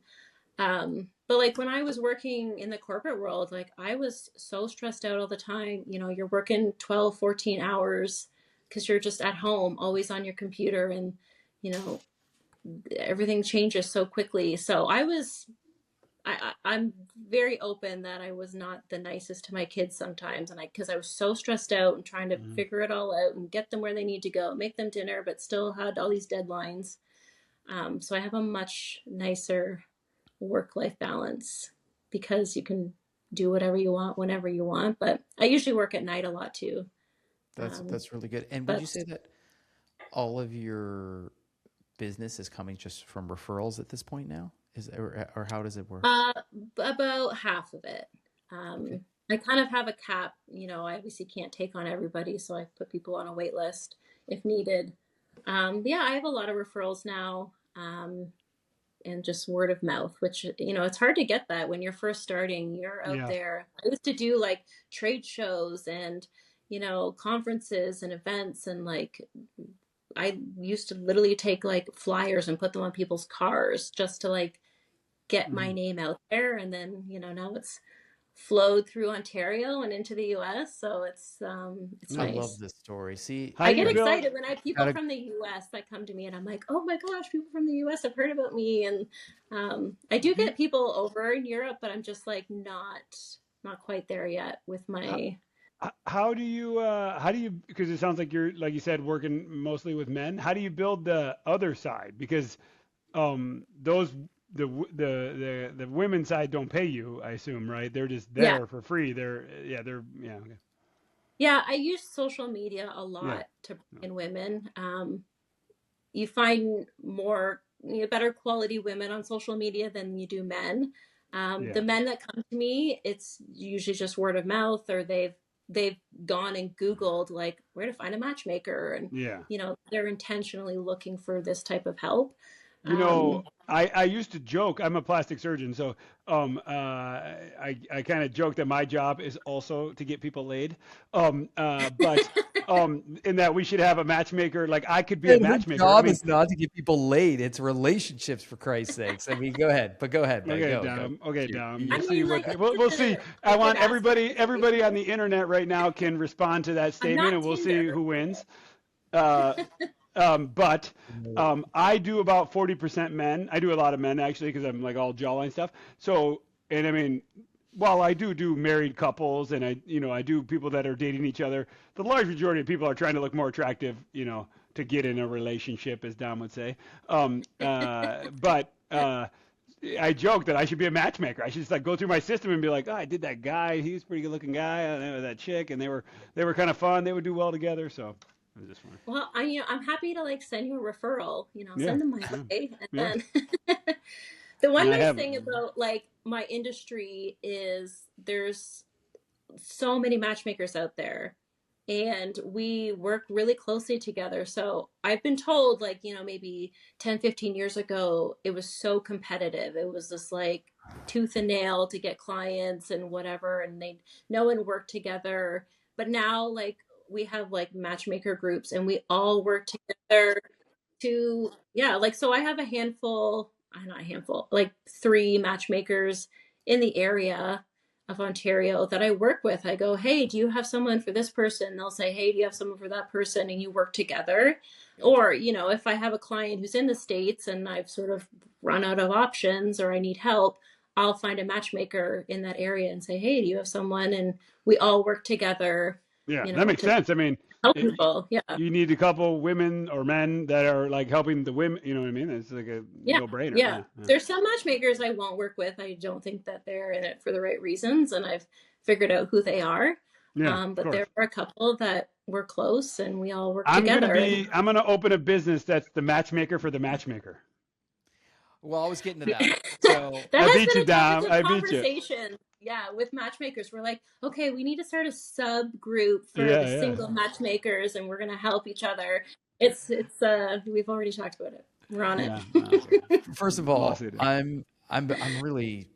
But like when I was working in the corporate world, like I was so stressed out all the time. You're working 12, 14 hours because you're just at home, always on your computer, and, you know, everything changes so quickly. So I'm very open that I was not the nicest to my kids sometimes, and because I was so stressed out and trying to Mhm. figure it all out and get them where they need to go, make them dinner, but still had all these deadlines. So I have a much nicer work-life balance because you can do whatever you want whenever you want. But I usually work at night a lot too. That's Um, that's really good. And would but you say that all of your business is coming just from referrals at this point now? Or how does it work? Uh, about half of it. Okay. I kind of have a cap. I obviously can't take on everybody, so I put people on a wait list if needed. But yeah, I have a lot of referrals now, and just word of mouth, which, it's hard to get that when you're first starting. You're out Yeah. there. I used to do like trade shows and, conferences and events, and like I used to literally take like flyers and put them on people's cars just to like get my Mhm. name out there. And then, now it's flowed through Ontario and into the US. So it's I Yeah. love nice. this story. See, How I do you get build? excited when I have people gotta from the US that come to me and I'm like, oh my gosh, people from the US have heard about me. And I do Do you, get people over in Europe, but I'm just like not quite there yet with how, my. how do you because it sounds like you're like you said working mostly with men. How do you build the other side? Because those the women's side don't pay you, I assume, right? They're just Yeah. there for free. They're yeah, okay. Yeah, I use social media a Yeah. lot to Yeah. bring in women. You find more, better quality women on social media than you do men. The Yeah. men that come to me, it's usually just word of mouth, or they've gone and Googled like where to find a matchmaker, and Yeah. they're intentionally looking for this type of help. You know, Um, I used to joke. I'm a plastic surgeon, so I kind of joke that my job is also to get people laid. But in that we should have a matchmaker. Like I could be a and her matchmaker. I job mean, is not to get people laid; it's relationships, for Christ's sakes. I mean, go ahead, but go ahead, bud. okay, Go. Dom. Okay, Shoot. Dom. I We'll see mean, what like they, it's we'll see. I a good want aspect of the everybody on business. the internet right now can respond to that I'm statement, not and we'll Tinder. see who wins. Uh, but I do about 40% men. I do a lot of men actually because I'm like all jawline stuff. So, and I mean, while I do married couples and I do people that are dating each other, the large majority of people are trying to look more attractive, to get in a relationship, as Dom would say. But I joke that I should be a matchmaker. I should just like go through my system and be like, oh, I did that guy. He was a pretty good looking guy. And there was that chick, and they were kind of fun. They would do well together. So it was just fun. Well, I'm happy to like send you a referral, Yeah, send them my yeah, way. And yeah. then the And one I nice have, thing about like my industry is there's so many matchmakers out there and we work really closely together. So I've been told like, maybe 10, 15 years ago, it was so competitive. It was just like tooth and nail to get clients and whatever. And no one worked together. But now like we have like matchmaker groups and we all work together. to, yeah, like, so I have a handful, not a handful, like 3 matchmakers in the area of Ontario that I work with. I go, hey, do you have someone for this person? They'll say, hey, do you have someone for that person? And you work together. Or, if I have a client who's in the States and I've sort of run out of options or I need help, I'll find a matchmaker in that area and say, hey, do you have someone? And we all work together, Yeah, that makes to sense. I mean, help people. Yeah. you need a couple women or men that are like helping the women. You know what I mean? It's like a Yeah. no-brainer. Yeah. Yeah. There's some matchmakers I won't work with. I don't think that they're in it for the right reasons, and I've figured out who they are. Yeah, of But course. there are a couple that we're close and we all work I'm together. And I'm gonna open a business that's the matchmaker for the matchmaker. Well, I was getting to that. So that I has beat been you, a topic Dom. of I beat you. conversation. Yeah, with matchmakers, we're like, okay, we need to start a subgroup for the Yeah, yeah. single matchmakers, and we're gonna help each other. It's we've already talked about it. We're on it. Yeah. No. first of all, Lawsuit. I'm really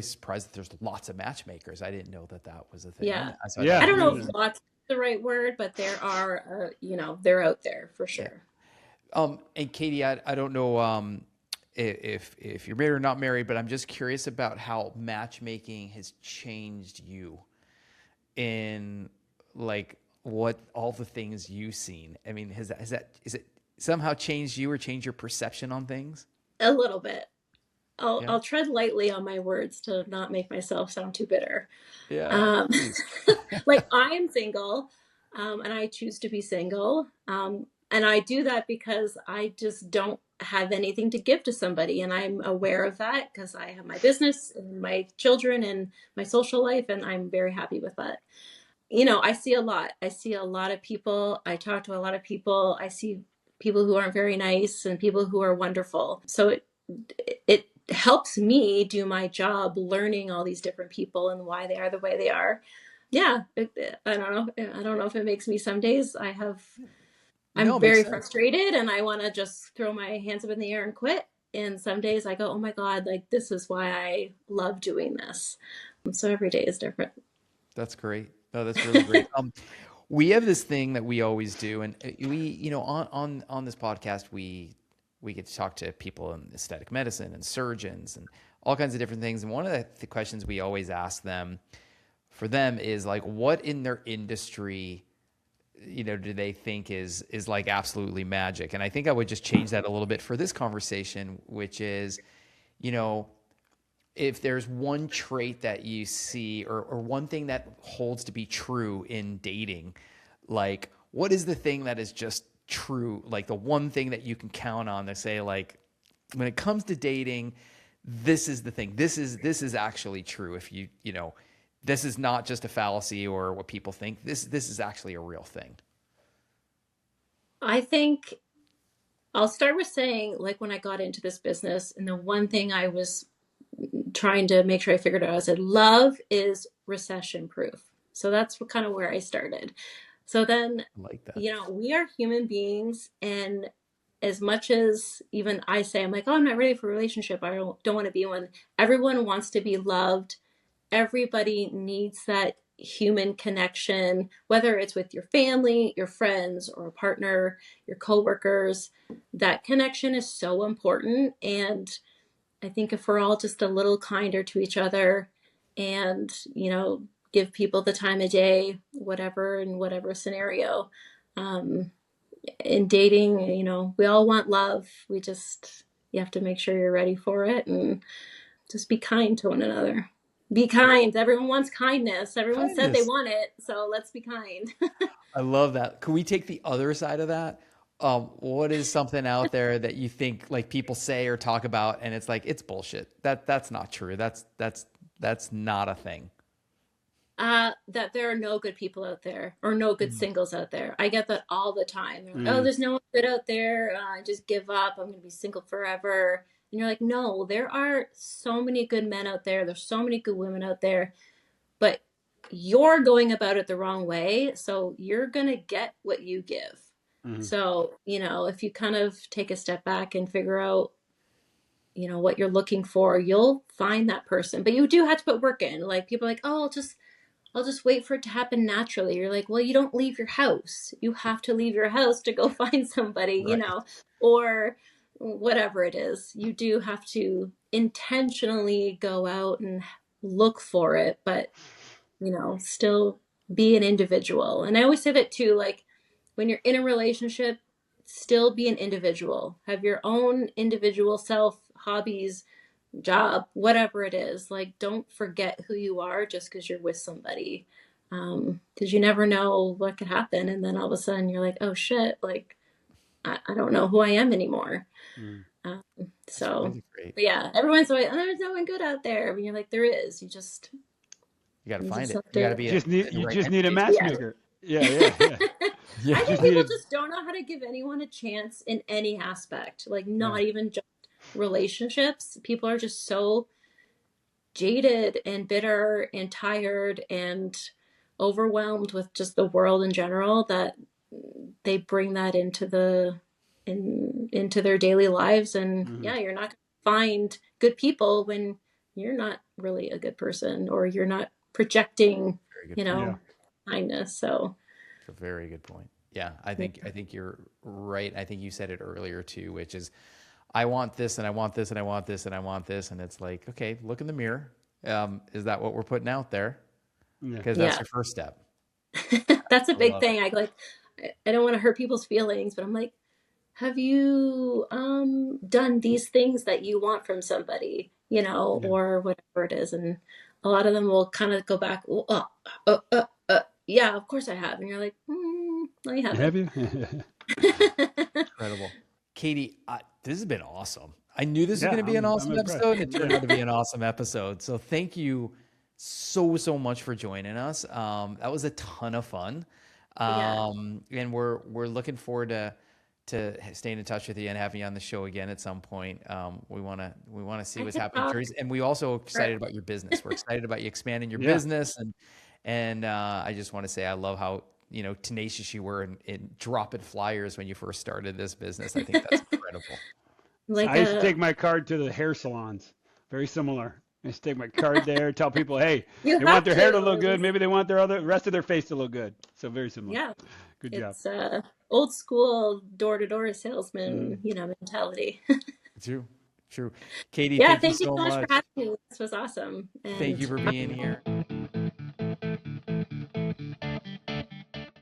surprised that there's lots of matchmakers. I didn't know that was a thing. Yeah. So Yeah. I don't know Yeah. if lots is the right word, but there are, they're out there for Yeah. sure. And Katie, I don't know if you're married or not married, but I'm just curious about how matchmaking has changed you in like what all the things you've seen. I mean, is it somehow changed you or changed your perception on things? A little bit. Yeah. I'll tread lightly on my words to not make myself sound too bitter. Yeah. Like, I am single, and I choose to be single. And I do that because I just don't have anything to give to somebody. And I'm aware of that because I have my business and my children and my social life, and I'm very happy with that. I see a lot. I see a lot of people. I talk to a lot of people. I see people who aren't very nice and people who are wonderful. So it helps me do my job learning all these different people and why they are the way they are. Yeah, I don't know. I don't know if it makes me, some days I'm very frustrated and I want to just throw my hands up in the air and quit. And some days I go, oh my God, like, this is why I love doing this. So every day is different. That's great. No, that's really great. We have this thing that we always do, and we, on this podcast, we get to talk to people in aesthetic medicine and surgeons and all kinds of different things. And one of the questions we always ask them for them is like, what in their industry, do they think is like absolutely magic? And I think I would just change that a little bit for this conversation, which is, if there's one trait that you see or one thing that holds to be true in dating, like what is the thing that is just true? Like the one thing that you can count on to say, like, when it comes to dating, this is the thing. This is actually true. If this is not just a fallacy or what people think. This is actually a real thing. I think I'll start with saying, like, when I got into this business, and the one thing I was trying to make sure I figured out, I said, love is recession proof. So that's kind of where I started. So then, I like that. We are human beings. And as much as even I say, I'm like, oh, I'm not ready for a relationship, I don't want to be one. Everyone wants to be loved. Everybody needs that human connection, whether it's with your family, your friends, or a partner, your coworkers. That connection is so important. And I think if we're all just a little kinder to each other and, give people the time of day, in whatever scenario, in dating, we all want love. You have to make sure you're ready for it and just be kind to one another. Be kind. Everyone wants kindness. Everyone said they want it. So let's be kind. I love that. Can we take the other side of that? What is something out there that you think like people say or talk about and it's like, it's bullshit. That's not true. That's not a thing. That there are no good people out there or no good singles out there. I get that all the time. They're like, oh, there's no one good out there. I just give up. I'm going to be single forever. And you're like, no, there are so many good men out there. There's so many good women out there, but you're going about it the wrong way. So you're going to get what you give. Mm-hmm. So, if you kind of take a step back and figure out, what you're looking for, you'll find that person, but you do have to put work in. Like, people are like, oh, I'll just wait for it to happen naturally. You're like, well, you don't leave your house. You have to leave your house to go find somebody, you Right. know, or whatever it is. You do have to intentionally go out and look for it, but, you know, still be an individual. And I always say that too, like when you're in a relationship, still be an individual. Have your own individual self, hobbies, job, whatever it is. Like, don't forget who you are just because you're with somebody. Because you never know what could happen. And then all of a sudden you're like, oh shit, like, I don't know who I am anymore. Mm. That's So, really great. but yeah, everyone's always, oh, there's no one good out there. And you're like, there is. You got to You find just it. have You got to. to be in the You right just need a headspace. Yeah. matchmaker. Yeah, yeah, yeah. Yeah. I You think just people need just don't know how to give anyone a chance in any aspect, like yeah. not even just relationships. People are just so jaded and bitter and tired and overwhelmed with just the world in general that they bring that into their daily lives. And Mhm. yeah, you're not going to find good people when you're not really a good person or you're not projecting, Very good you point. Yeah. know, kindness. So That's a very good point. Yeah, I think you're right. I think you said it earlier too, which is I want this and I want this and I want this and I want this, and it's like, okay, look in the mirror. Is that what we're putting out there? Yeah. Because that's yeah. your first step. That's a I big love it. thing. I don't want to hurt people's feelings, but I'm like, have you done these things that you want from somebody, you know, Yeah. or whatever it is? And a lot of them will kind of go back, well, yeah, of course I have. And you're like, no, you Have haven't. you? Incredible. Katie, this has been awesome. I knew this was Yeah, going to be an I'm awesome impressed. episode, and it turned Yeah. out to be an awesome episode. So thank you so much for joining us. That was a ton of fun. Yeah. And we're looking forward to staying in touch with you and having you on the show again at some point. We want to see I what's could happening, talk Jersey, and we also for, excited about your business. We're excited about you expanding your Yeah. business, and I just want to say I love how tenacious you were in dropping flyers when you first started this business. I think that's incredible. So like I used to a, take my card to the hair salons. Very similar. I used to take my card there, tell people, hey, you they want have their hair to look to. good. Maybe they want their other rest of their face to look good. So very similar. Yeah. Good job. It's old school door to door Hmm. salesman, mentality. True, true. Katie, Yeah. thank you Thank you so so much for much. having me. This was awesome. Thank And you for being here.